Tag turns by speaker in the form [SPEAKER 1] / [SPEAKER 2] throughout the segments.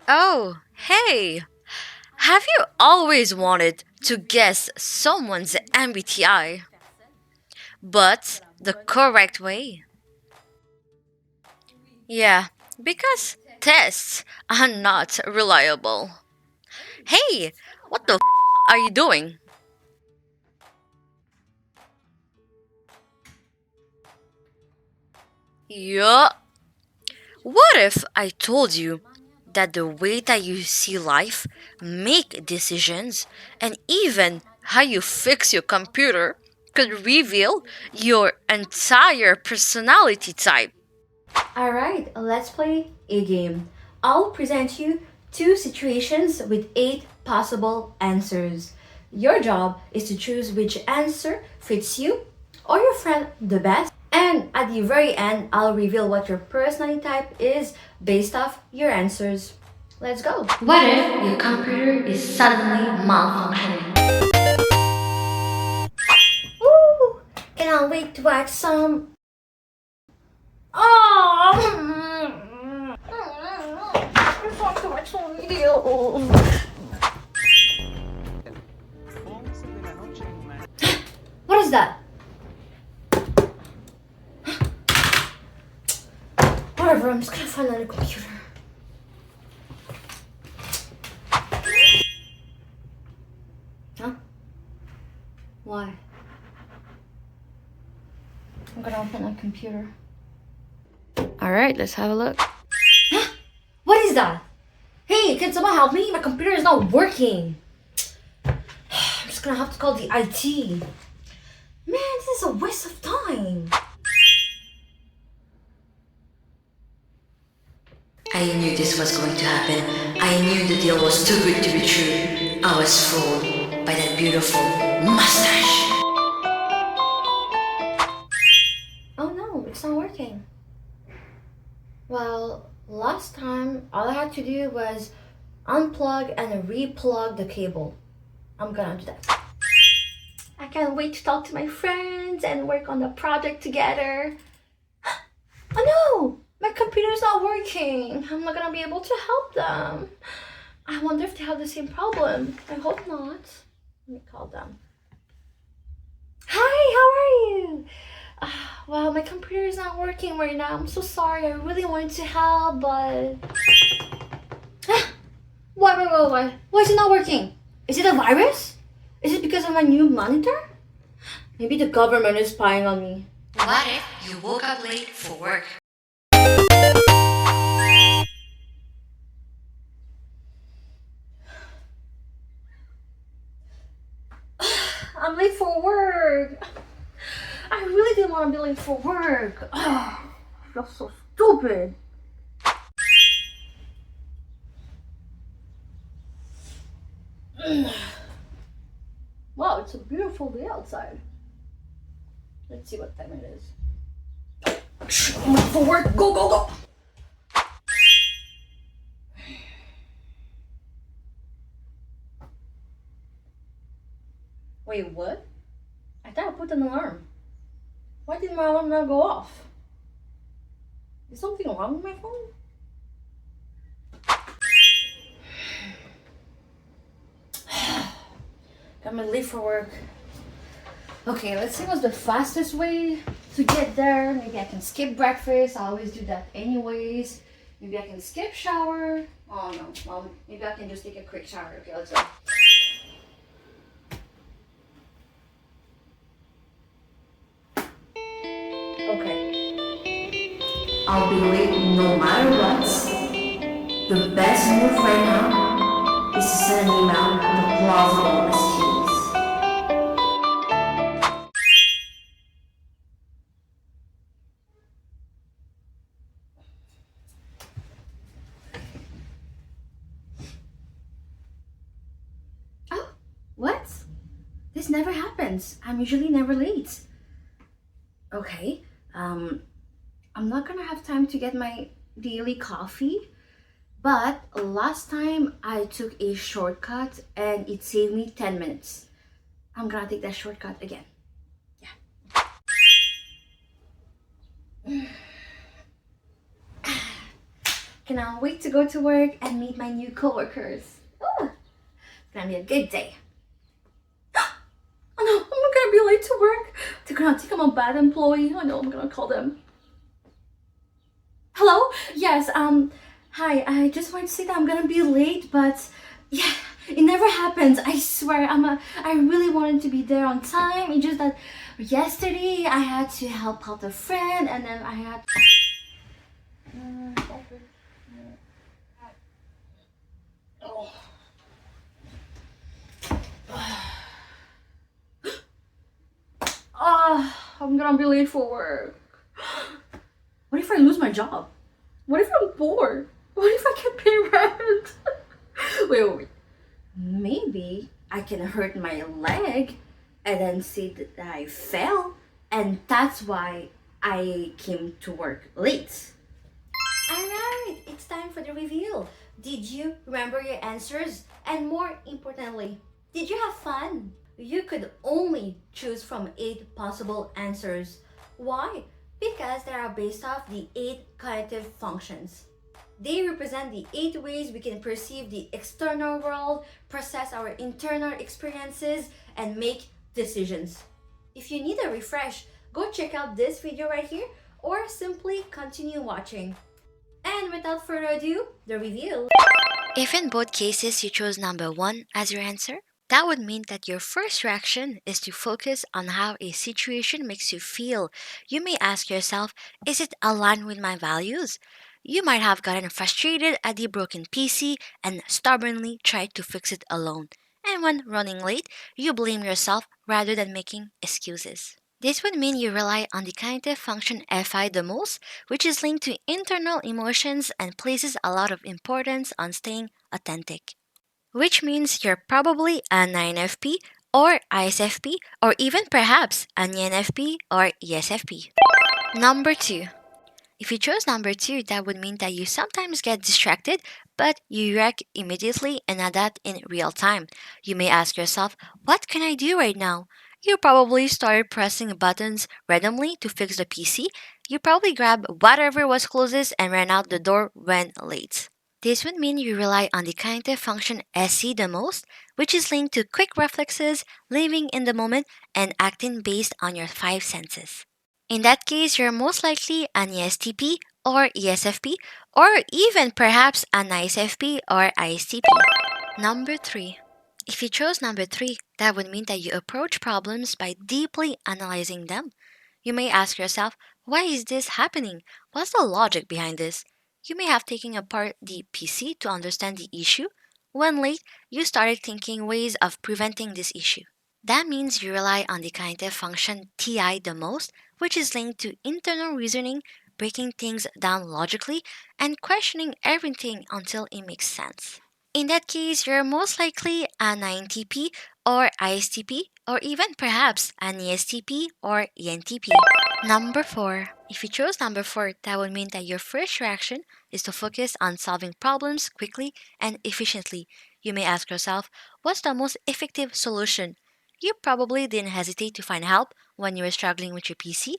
[SPEAKER 1] Oh, hey! Have you always wanted to guess someone's MBTI, but the correct way? Yeah, because tests are not reliable. Hey, what the are you doing? Yeah. What if I told you that the way that you see life, make decisions, and even how you fix your computer could reveal your entire personality type?
[SPEAKER 2] Alright, let's play a game. I'll present you two situations with eight possible answers. Your job is to choose which answer fits you or your friend the best. And at the very end, I'll reveal what your personality type is based off your answers. Let's go. What if your computer is suddenly malfunctioning? Ooh, cannot wait to watch some. Oh! I want to watch some videos. What is that? Whatever, I'm just gonna find another computer. Huh? Why? I'm gonna open a computer.
[SPEAKER 1] Alright, let's have a look.
[SPEAKER 2] What is that? Hey, can someone help me? My computer is not working. I'm just gonna have to call the IT. Man, this is a waste of time.
[SPEAKER 3] I knew this was going to happen. I knew the deal was too good to be true. I was fooled by that beautiful mustache.
[SPEAKER 2] Oh no, it's not working. Well, last time all I had to do was unplug and replug the cable. I'm gonna do that. I can't wait to talk to my friends and work on the project together. Oh no! My computer's not working. I'm not gonna be able to help them. I wonder if they have the same problem. I hope not. Let me call them. Hi, how are you? Well, my computer is not working right now. I'm so sorry. I really wanted to help, but. Why? Why is it not working? Is it a virus? Is it because of my new monitor? Maybe the government is spying on me.
[SPEAKER 3] What if you woke up late for work?
[SPEAKER 2] I'm late for work. I really didn't want to be late for work. Oh, I feel so stupid. Wow, it's a beautiful day outside. Let's see what time it is. I'm late for work. Go, go, go. Wait, what? I thought I put an alarm. Why did my alarm not go off? Is something wrong with my phone? I'm late for work. Okay, let's see what's the fastest way to get there. Maybe I can skip breakfast. I always do that anyways. Maybe I can skip shower. Oh no, well, maybe I can just take a quick shower. Okay, let's go. Okay. I'll be late no matter what. The best move right now is to send an email with plausible excuses. Oh, what? This never happens. I'm usually never late. Okay. I'm not gonna have time to get my daily coffee, but last time I took a shortcut and it saved me 10 minutes. I'm gonna take that shortcut again. Yeah. Cannot wait to go to work and meet my new coworkers. Oh, it's gonna be a good day. Oh no, I'm gonna be late to work. They're gonna think I'm a bad employee. I know, I'm gonna call them. Hello? Yes, hi, I just wanted to say that I'm gonna be late, but yeah, it never happens. I swear, I really wanted to be there on time. It's just that yesterday I had to help out a friend and then I had I'm gonna be late for work. What if I lose my job? What if I'm bored? What if I can't pay rent? Wait. Maybe I can hurt my leg and then see that I fell, and that's why I came to work late. Alright, it's time for the reveal. Did you remember your answers? And more importantly, did you have fun? You could only choose from 8 possible answers. Why? Because they are based off the 8 cognitive functions. They represent the 8 ways we can perceive the external world, process our internal experiences, and make decisions. If you need a refresh, go check out this video right here or simply continue watching. And without further ado, the reveal.
[SPEAKER 1] If in both cases you chose number 1 as your answer, that would mean that your first reaction is to focus on how a situation makes you feel. You may ask yourself, is it aligned with my values? You might have gotten frustrated at the broken PC and stubbornly tried to fix it alone. And when running late, you blame yourself rather than making excuses. This would mean you rely on the cognitive function FI the most, which is linked to internal emotions and places a lot of importance on staying authentic. Which means you're probably an INFP or isfp or even perhaps an ENFP or esfp. Number 2. If you chose number 2, that would mean that you sometimes get distracted, but you react immediately and adapt in real time. You may ask yourself, what can I do right now? You probably started pressing buttons randomly to fix the PC. You probably grabbed whatever was closest and ran out the door when late. This would mean you rely on the cognitive function SC the most, which is linked to quick reflexes, living in the moment, and acting based on your 5 senses. In that case, you're most likely an estp or esfp, or even perhaps an isfp or istp. Number 3. If you chose number 3, that would mean that you approach problems by deeply analyzing them. You may ask yourself, why is this happening? What's the logic behind this? You may have taken apart the PC to understand the issue. When late, you started thinking ways of preventing this issue. That means you rely on the cognitive function TI the most, which is linked to internal reasoning, breaking things down logically, and questioning everything until it makes sense. In that case, you're most likely an INTP or ISTP, or even perhaps an ESTP or ENTP. Number 4. If you chose number 4, that would mean that your first reaction is to focus on solving problems quickly and efficiently. You may ask yourself, what's the most effective solution? You probably didn't hesitate to find help when you were struggling with your PC,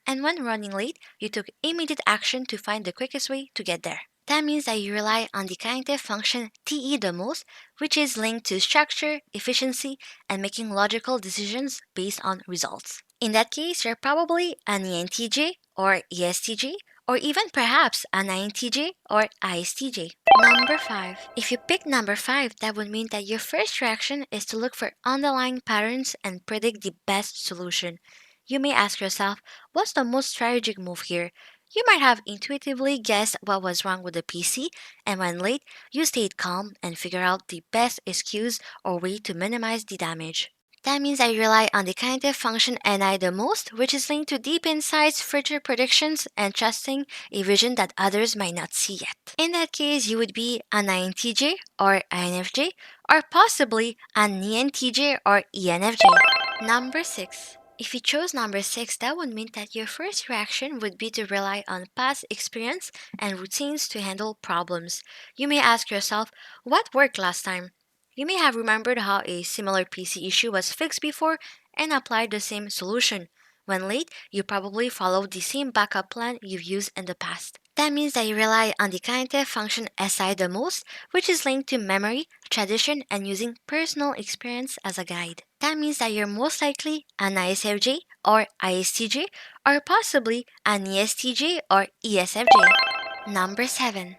[SPEAKER 1] and when running late, you took immediate action to find the quickest way to get there. That means that you rely on the cognitive function TE the most, which is linked to structure, efficiency, and making logical decisions based on results. In that case, you're probably an ENTJ or ESTJ, or even perhaps an INTJ or ISTJ. Number 5. If you pick number 5, that would mean that your first reaction is to look for underlying patterns and predict the best solution. You may ask yourself, what's the most strategic move here? You might have intuitively guessed what was wrong with the PC, and when late, you stayed calm and figured out the best excuse or way to minimize the damage. That means I rely on the cognitive function NI the most, which is linked to deep insights, future predictions, and trusting a vision that others might not see yet. In that case, you would be an INTJ or INFJ, or possibly an ENTJ or ENFJ. Number 6. If you chose number 6, that would mean that your first reaction would be to rely on past experience and routines to handle problems. You may ask yourself, what worked last time? You may have remembered how a similar PC issue was fixed before and applied the same solution. When late, you probably followed the same backup plan you've used in the past. That means that you rely on the cognitive function SI the most, which is linked to memory, tradition, and using personal experience as a guide. That means that you're most likely an ISFJ or ISTJ, or possibly an ESTJ or ESFJ. Number 7.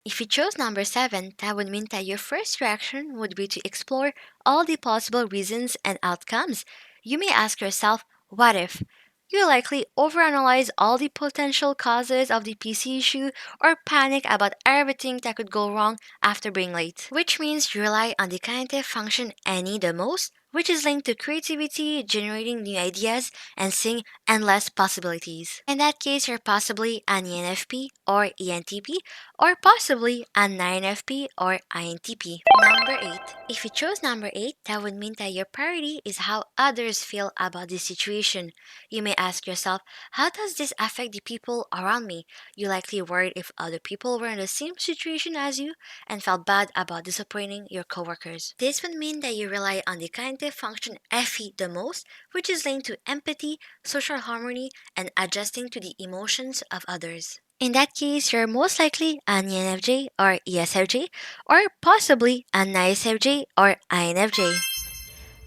[SPEAKER 1] If you chose number 7, that would mean that your first reaction would be to explore all the possible reasons and outcomes. You may ask yourself, what if? You likely overanalyze all the potential causes of the PC issue or panic about everything that could go wrong after being late, which means you rely on the cognitive function any the most, which is linked to creativity, generating new ideas, and seeing endless possibilities. In that case, you're possibly an ENFP or ENTP, or possibly an INFP or INTP. Number 8. If you chose number 8, that would mean that your priority is how others feel about the situation. You may ask yourself, how does this affect the people around me? You likely worried if other people were in the same situation as you and felt bad about disappointing your coworkers. This would mean that you rely on the cognitive function FE the most, which is linked to empathy, social harmony, and adjusting to the emotions of others. In that case, you're most likely an ENFJ or ESFJ, or possibly an ISFJ or INFJ.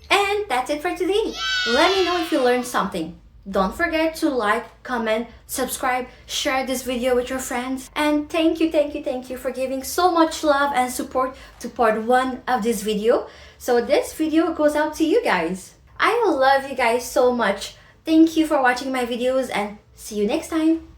[SPEAKER 2] And that's it for today. Let me know if you learned something. Don't forget to like, comment, subscribe, share this video with your friends. And thank you for giving so much love and support to part 1 of this video. So this video goes out to you guys. I love you guys so much. Thank you for watching my videos and see you next time.